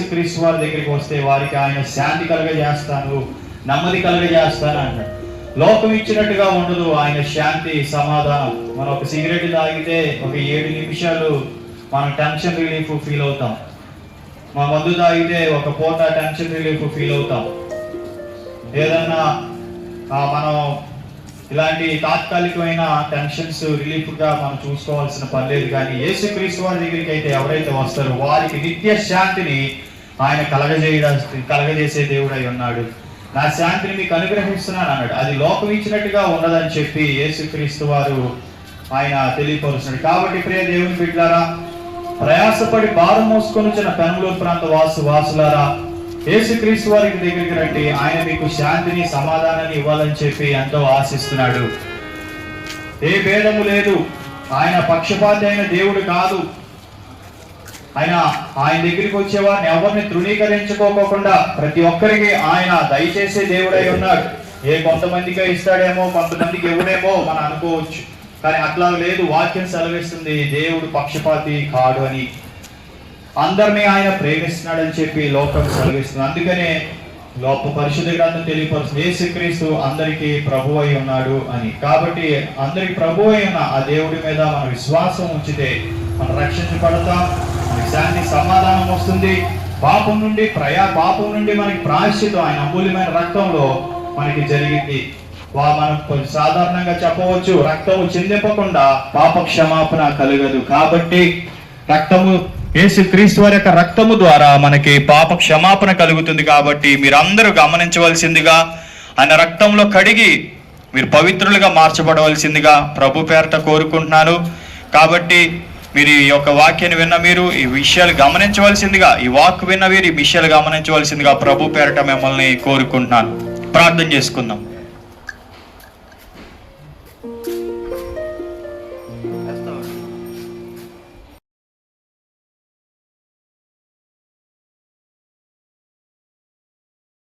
క్రీస్తు వారి దగ్గరికి వస్తే వారికి ఆయన శాంతి కలుగజేస్తాను, నెమ్మది కలుగజేస్తాను అంటాడు. లోకం ఇచ్చినట్టుగా ఉండదు ఆయన శాంతి, సమాధానం. మనం ఒక సిగరెట్ తాగితే ఒక 7 నిమిషాలు మనం టెన్షన్ రిలీఫ్ ఫీల్ అవుతాం. మా మందు తాగితే ఒక పూట టెన్షన్ రిలీఫ్ ఫీల్ అవుతాం. ఏదన్నా మనం ఇలాంటి తాత్కాలికమైన టెన్షన్స్ రిలీఫ్గా మనం చూసుకోవాల్సిన పని లేదు. కానీ యేసుక్రీస్తు వారి దగ్గరికి అయితే ఎవరైతే వస్తారో వారికి నిత్య శాంతిని ఆయన కలగజేసే దేవుడై ఉన్నాడు. నా శాంతిని మీకు అనుగ్రహిస్తున్నాను అన్నాడు. అది లోకం ఇచ్చినట్టుగా ఉండదని చెప్పి యేసుక్రీస్తు వారు ఆయన తెలియపరుస్తున్నాడు. కాబట్టి ప్రియ దేవుని బిడ్డలారా, ప్రయాసపడి భారం మోసుకొని వచ్చిన పెనమలూరు ప్రాంత వాసులారా, యేసుక్రీస్తు వారి దగ్గరికి రండి. ఆయన మీకు శాంతిని, సమాధానాన్ని ఇవ్వాలని చెప్పి ఎంతో ఆశిస్తున్నాడు. ఏ భేదము లేదు. ఆయన పక్షపాతి అయిన దేవుడు కాదు. ఆయన దగ్గరికి వచ్చేవారిని ఎవరిని తృణీకరించుకోకుండా ప్రతి ఒక్కరికి ఆయన దయచేసే దేవుడై ఉన్నాడు. కొంతమందికి ఇస్తాడేమో, కొంతమందికి ఇవ్వడేమో మనం అనుకోవచ్చు. కానీ అట్లా లేదు. వాక్యం సెలవిస్తుంది దేవుడు పక్షపాతి కాడు అని. అందరినీ ఆయన ప్రేమిస్తున్నాడని చెప్పి లోకం సెలవిస్తుంది. అందుకనే పరిశుద్ధ గ్రంథం తెలియపరుస్తుంది యేసుక్రీస్తు అందరికీ ప్రభు అయి ఉన్నాడు అని. కాబట్టి అందరికి ప్రభు అయి ఉన్న ఆ దేవుడి మీద మన విశ్వాసం ఉంచితే మనం రక్షించబడతాం. మనకి శాంతి, సమాధానం వస్తుంది. పాపం నుండి మనకి ప్రాయశ్చితం ఆయన అమూల్యమైన రక్తంలో మనకి జరిగింది. మనం సాధారణంగా చెప్పవచ్చు, రక్తము చిందింపకుండా పాప క్షమాపణ కలగదు. కాబట్టి యేసుక్రీస్తు వారి యొక్క రక్తము ద్వారా మనకి పాప క్షమాపణ కలుగుతుంది. కాబట్టి మీరందరూ గమనించవలసిందిగా, ఆయన రక్తంలో కడిగి మీరు పవిత్రులుగా మార్చబడవలసిందిగా ప్రభు పేరట కోరుకుంటున్నాను. కాబట్టి మీరు ఈ యొక్క వాక్యాన్ని విన్న మీరు ఈ విషయాలు గమనించవలసిందిగా, ఈ వాక్ విన్న మీరు ఈ విషయాలు గమనించవలసిందిగా ప్రభు పేరట మిమ్మల్ని కోరుకుంటున్నాను. ప్రార్థన చేసుకుందాం.